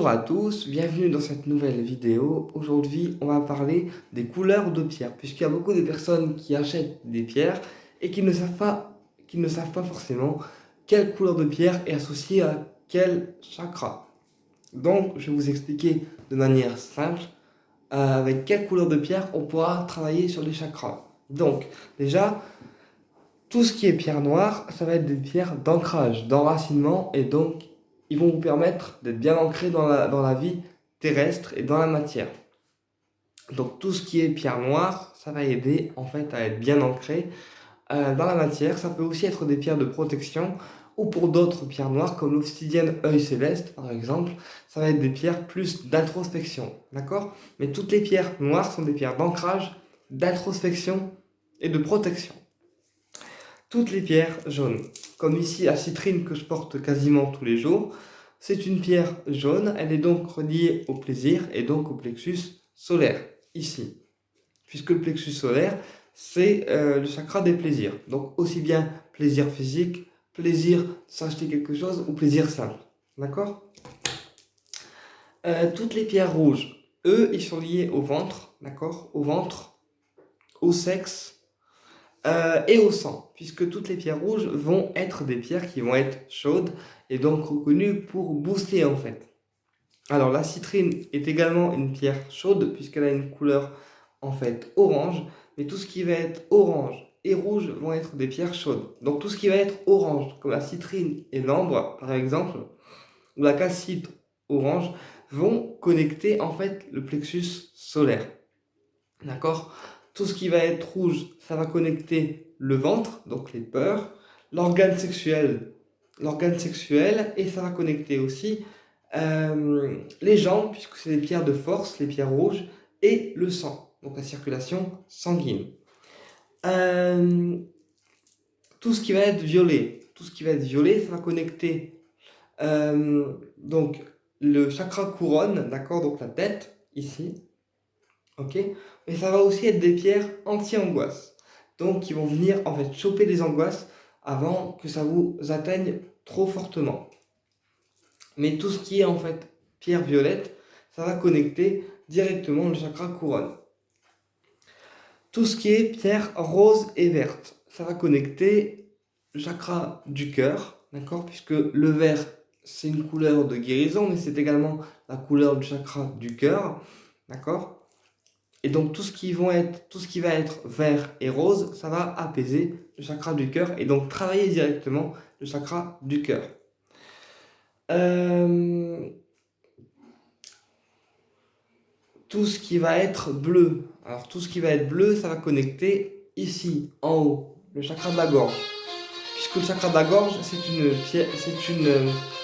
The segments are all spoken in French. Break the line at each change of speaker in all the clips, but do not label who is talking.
Bonjour à tous, bienvenue dans cette nouvelle vidéo. Aujourd'hui, on va parler des couleurs de pierres, puisqu'il y a beaucoup de personnes qui achètent des pierres et qui ne savent pas forcément quelle couleur de pierre est associée à quel chakra. Donc, je vais vous expliquer de manière simple avec quelle couleur de pierre on pourra travailler sur les chakras. Donc, déjà, tout ce qui est pierre noire, ça va être des pierres d'ancrage, d'enracinement, et donc ils vont vous permettre d'être bien ancré dans la vie terrestre et dans la matière. Donc tout ce qui est pierre noire, ça va aider en fait à être bien ancré dans la matière. Ça peut aussi être des pierres de protection, ou pour d'autres pierres noires comme l'obsidienne œil céleste par exemple, ça va être des pierres plus d'introspection, d'accord? Mais toutes les pierres noires sont des pierres d'ancrage, d'introspection et de protection. Toutes les pierres jaunes, comme ici la citrine que je porte quasiment tous les jours, c'est une pierre jaune, elle est donc reliée au plaisir et donc au plexus solaire, ici. Puisque le plexus solaire, c'est le chakra des plaisirs. Donc aussi bien plaisir physique, plaisir de s'acheter quelque chose ou plaisir simple. D'accord? Toutes les pierres rouges, eux, ils sont liés au ventre, d'accord? Au ventre, au sexe, et au sang, puisque toutes les pierres rouges vont être des pierres qui vont être chaudes et donc reconnues pour booster en fait. Alors la citrine est également une pierre chaude puisqu'elle a une couleur en fait orange, mais tout ce qui va être orange et rouge vont être des pierres chaudes. Donc tout ce qui va être orange, comme la citrine et l'ambre par exemple, ou la calcite orange, vont connecter en fait le plexus solaire. D'accord? Tout ce qui va être rouge, ça va connecter le ventre, donc les peurs, l'organe sexuel, et ça va connecter aussi les jambes, puisque c'est les pierres de force, les pierres rouges, et le sang, donc la circulation sanguine. Euh, tout ce qui va être violet, ça va connecter donc le chakra couronne, d'accord, donc la tête, ici. Ok? Mais ça va aussi être des pierres anti-angoisse. Donc, qui vont venir en fait choper les angoisses avant que ça vous atteigne trop fortement. Mais tout ce qui est en fait pierre violette, ça va connecter directement le chakra couronne. Tout ce qui est pierre rose et verte, ça va connecter le chakra du cœur, d'accord? Puisque le vert, c'est une couleur de guérison, mais c'est également la couleur du chakra du cœur, d'accord? Et donc tout ce qui va être vert et rose, ça va apaiser le chakra du cœur et donc travailler directement le chakra du cœur. Tout ce qui va être bleu. Alors tout ce qui va être bleu, ça va connecter ici, en haut, le chakra de la gorge. Puisque le chakra de la gorge, un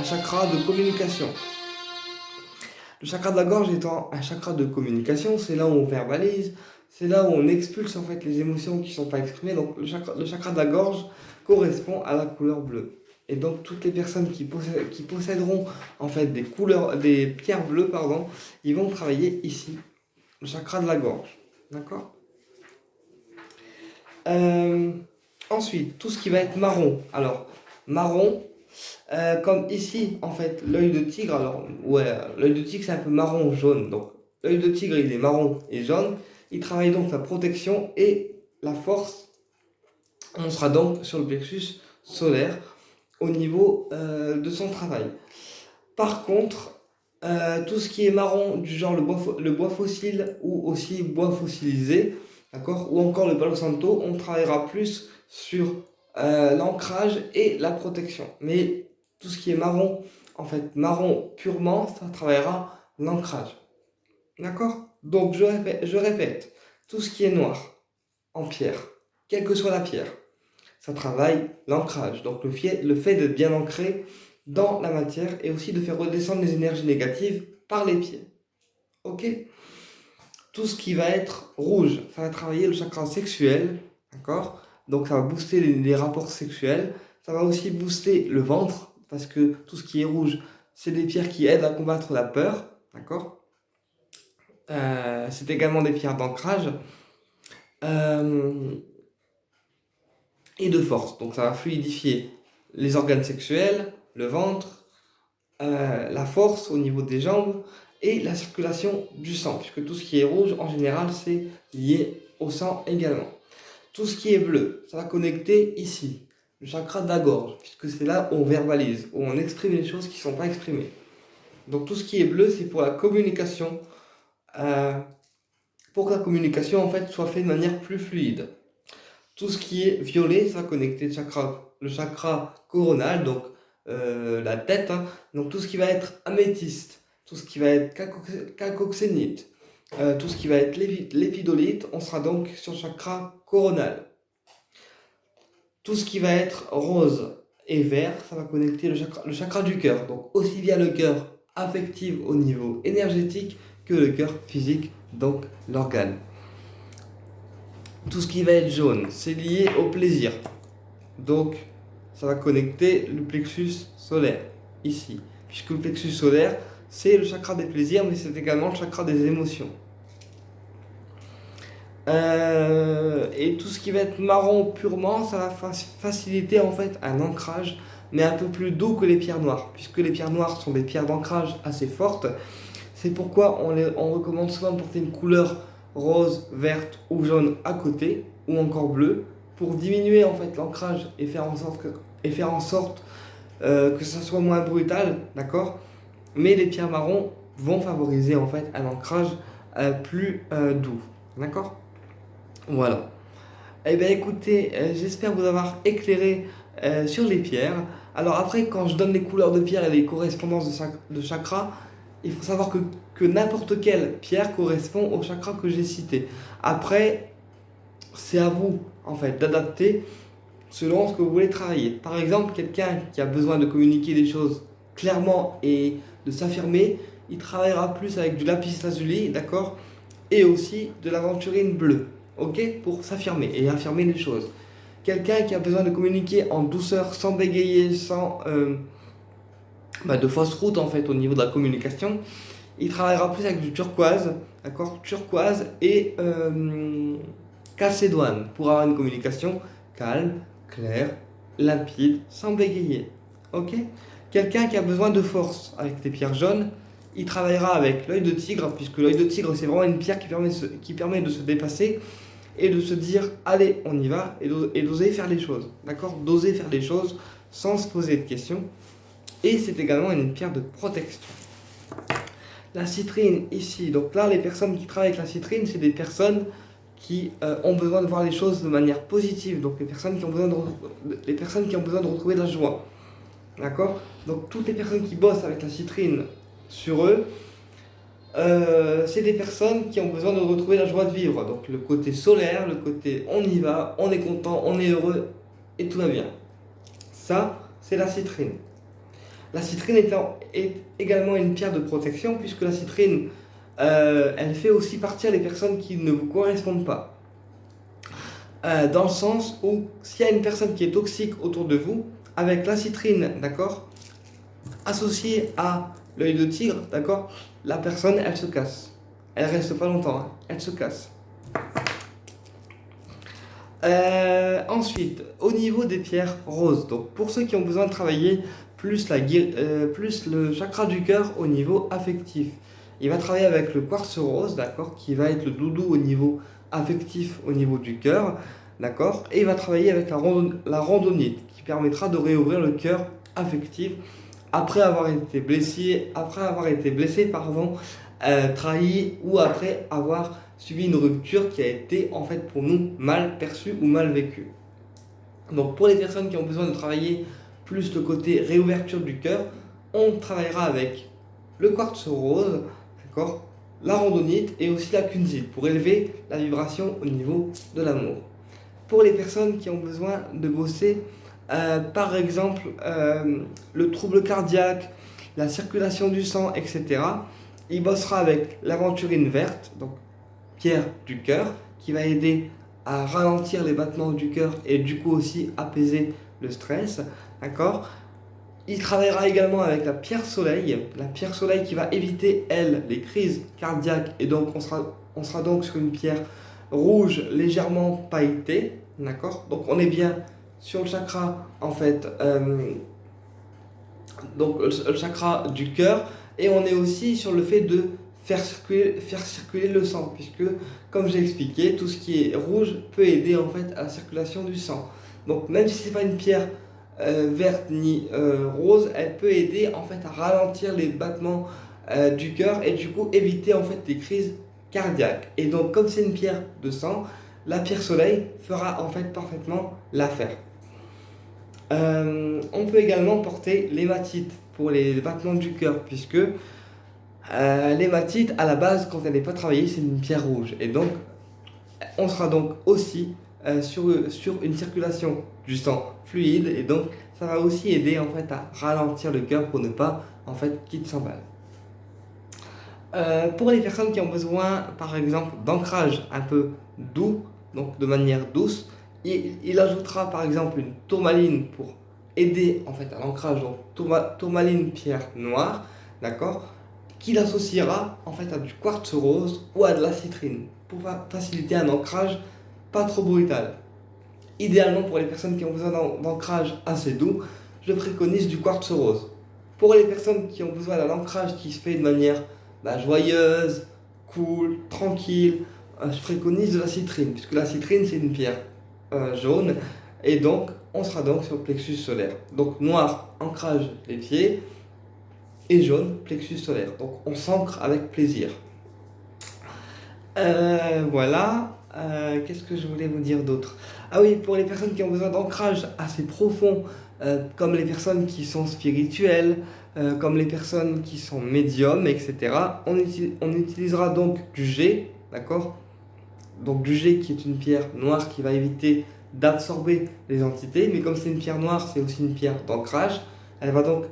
chakra de communication. Le chakra de la gorge étant un chakra de communication, c'est là où on verbalise, c'est là où on expulse en fait les émotions qui ne sont pas exprimées. Donc le chakra de la gorge correspond à la couleur bleue. Et donc toutes les personnes qui posséderont en fait des pierres bleues, ils vont travailler ici, le chakra de la gorge. D'accord? Ensuite, tout ce qui va être marron. Alors, marron, comme ici, en fait, l'œil de tigre, alors, ouais, l'œil de tigre, c'est un peu marron-jaune. Donc, l'œil de tigre, il est marron et jaune. Il travaille donc la protection et la force. On sera donc sur le plexus solaire au niveau de son travail. Par contre, tout ce qui est marron, du genre le bois fossile ou aussi bois fossilisé, d'accord, ou encore le Palo Santo, on travaillera plus sur l'ancrage et la protection. Mais tout ce qui est marron, en fait, marron purement, ça travaillera l'ancrage. D'accord? Donc, je répète, tout ce qui est noir en pierre, quelle que soit la pierre, ça travaille l'ancrage. Donc, le fait d'être bien ancré dans la matière et aussi de faire redescendre les énergies négatives par les pieds. Ok? Tout ce qui va être rouge, ça va travailler le chakra sexuel, d'accord? Donc ça va booster les rapports sexuels. Ça va aussi booster le ventre, parce que tout ce qui est rouge, c'est des pierres qui aident à combattre la peur, d'accord? C'est également des pierres d'ancrage et de force. Donc ça va fluidifier les organes sexuels, le ventre, la force au niveau des jambes et la circulation du sang, puisque tout ce qui est rouge, en général, c'est lié au sang également. Tout ce qui est bleu, ça va connecter ici, le chakra de la gorge, puisque c'est là où on verbalise, où on exprime les choses qui ne sont pas exprimées. Donc tout ce qui est bleu, c'est pour la communication, pour que la communication en fait soit faite de manière plus fluide. Tout ce qui est violet, ça va connecter le chakra coronal, donc la tête, hein. Donc tout ce qui va être améthyste, tout ce qui va être cacoxénite, tout ce qui va être l'épidolite, on sera donc sur le chakra coronal. Tout ce qui va être rose et vert, ça va connecter le chakra du cœur, donc aussi bien le cœur affectif au niveau énergétique que le cœur physique, donc l'organe. Tout ce qui va être jaune, c'est lié au plaisir. Donc, ça va connecter le plexus solaire, ici. Puisque le plexus solaire, c'est le chakra des plaisirs, mais c'est également le chakra des émotions. Et tout ce qui va être marron purement, ça va faciliter en fait un ancrage, mais un peu plus doux que les pierres noires. Puisque les pierres noires sont des pierres d'ancrage assez fortes. C'est pourquoi on recommande souvent de porter une couleur rose, verte ou jaune à côté, ou encore bleu, pour diminuer en fait l'ancrage et faire en sorte que ça soit moins brutal, d'accord. Mais les pierres marron vont favoriser en fait un ancrage plus doux, d'accord. Voilà. Eh bien écoutez, j'espère vous avoir éclairé sur les pierres. Alors après, quand je donne les couleurs de pierre et les correspondances de chakras, il faut savoir que n'importe quelle pierre correspond au chakra que j'ai cité. Après, c'est à vous en fait d'adapter selon ce que vous voulez travailler. Par exemple, quelqu'un qui a besoin de communiquer des choses clairement et de s'affirmer, il travaillera plus avec du lapis lazuli, d'accord, et aussi de l'aventurine bleue, ok, pour s'affirmer et affirmer les choses. Quelqu'un qui a besoin de communiquer en douceur, sans bégayer, sans de fausse route en fait au niveau de la communication, il travaillera plus avec du turquoise, d'accord, turquoise et calcédoine pour avoir une communication calme, claire, limpide, sans bégayer, ok. Quelqu'un qui a besoin de force avec des pierres jaunes, il travaillera avec l'œil de tigre, puisque l'œil de tigre c'est vraiment une pierre qui permet de se dépasser et de se dire allez on y va et d'oser faire les choses, d'accord, d'oser faire les choses sans se poser de questions. Et c'est également une pierre de protection. La citrine ici, donc là les personnes qui travaillent avec la citrine, c'est des personnes qui ont besoin de voir les choses de manière positive, donc les personnes qui ont besoin de retrouver de la joie, d'accord. Donc toutes les personnes qui bossent avec la citrine sur eux, c'est des personnes qui ont besoin de retrouver la joie de vivre, donc le côté solaire, le côté on y va, on est content, on est heureux et tout va bien. Ça, c'est la citrine. La citrine est également une pierre de protection, puisque la citrine, elle fait aussi partir les personnes qui ne vous correspondent pas. Dans le sens où, s'il y a une personne qui est toxique autour de vous, avec la citrine, d'accord, associée à l'œil de tigre, d'accord, la personne, elle se casse. Elle reste pas longtemps, hein, elle se casse. Ensuite, au niveau des pierres roses, donc pour ceux qui ont besoin de travailler plus le chakra du cœur au niveau affectif, il va travailler avec le quartz rose, d'accord, qui va être le doudou au niveau affectif, au niveau du cœur, d'accord, et il va travailler avec la randonite, qui permettra de réouvrir le cœur affectif après avoir été blessé, trahi, ou après avoir subi une rupture qui a été en fait pour nous mal perçue ou mal vécue. Donc pour les personnes qui ont besoin de travailler plus le côté réouverture du cœur, on travaillera avec le quartz rose, d'accord, la randonite et aussi la kunzite pour élever la vibration au niveau de l'amour. Pour les personnes qui ont besoin de bosser par exemple le trouble cardiaque, la circulation du sang, etc., il bossera avec l'aventurine verte, donc pierre du cœur, qui va aider à ralentir les battements du cœur et du coup aussi apaiser le stress, d'accord. Il travaillera également avec la pierre soleil qui va éviter, elle, les crises cardiaques, et donc on sera donc sur une pierre rouge légèrement pailletée, d'accord. Donc on est bien sur le chakra en fait donc le chakra du cœur, et on est aussi sur le fait de faire circuler le sang, puisque comme j'ai expliqué, tout ce qui est rouge peut aider en fait à la circulation du sang. Donc même si c'est pas une pierre verte ni rose, elle peut aider en fait à ralentir les battements du cœur et du coup éviter en fait des crises cardiaques. Et donc comme c'est une pierre de sang, la pierre soleil fera en fait parfaitement l'affaire. On peut également porter l'hématite pour les battements du cœur, puisque l'hématite, à la base, quand elle n'est pas travaillée, c'est une pierre rouge. Et donc, on sera donc aussi sur une circulation du sang fluide. Et donc, ça va aussi aider en fait à ralentir le cœur pour ne pas en fait qu'il s'emballe. Pour les personnes qui ont besoin, par exemple, d'ancrage un peu doux, donc de manière douce, il ajoutera par exemple une tourmaline pour aider en fait à l'ancrage, donc tourmaline pierre noire, d'accord, qu'il associera en fait à du quartz rose ou à de la citrine pour faciliter un ancrage pas trop brutal. Idéalement pour les personnes qui ont besoin d'ancrage assez doux, je préconise du quartz rose. Pour les personnes qui ont besoin d'un ancrage qui se fait de manière joyeuse, cool, tranquille, je préconise de la citrine, puisque la citrine c'est une pierre jaune, et donc on sera donc sur le plexus solaire. Donc noir, ancrage les pieds, et jaune, plexus solaire. Donc on s'ancre avec plaisir. Voilà. Qu'est-ce que je voulais vous dire d'autre? Ah oui, pour les personnes qui ont besoin d'ancrage assez profond, comme les personnes qui sont spirituelles, comme les personnes qui sont médiums, etc., on utilisera donc du jet, d'accord? Donc du jet qui est une pierre noire qui va éviter d'absorber les entités, mais comme c'est une pierre noire, c'est aussi une pierre d'ancrage. Elle va donc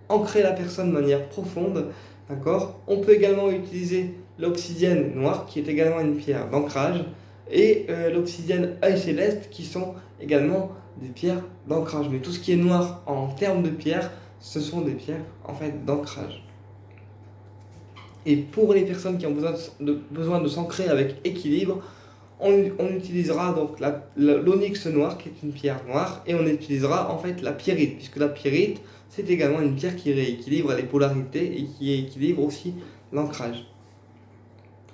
ancrer la personne de manière profonde, d'accord? On peut également utiliser l'obsidienne noire, qui est également une pierre d'ancrage, et l'obsidienne œil céleste, qui sont également des pierres d'ancrage. Mais tout ce qui est noir en termes de pierres, ce sont des pierres en fait d'ancrage. Et pour les personnes qui ont besoin de s'ancrer avec équilibre, on utilisera donc l'onyx noir, qui est une pierre noire, et on utilisera en fait la pierrite, puisque la pierrite, c'est également une pierre qui rééquilibre les polarités et qui équilibre aussi l'ancrage.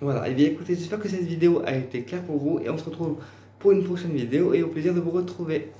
Voilà, et bien écoutez, j'espère que cette vidéo a été claire pour vous, et on se retrouve pour une prochaine vidéo, et au plaisir de vous retrouver.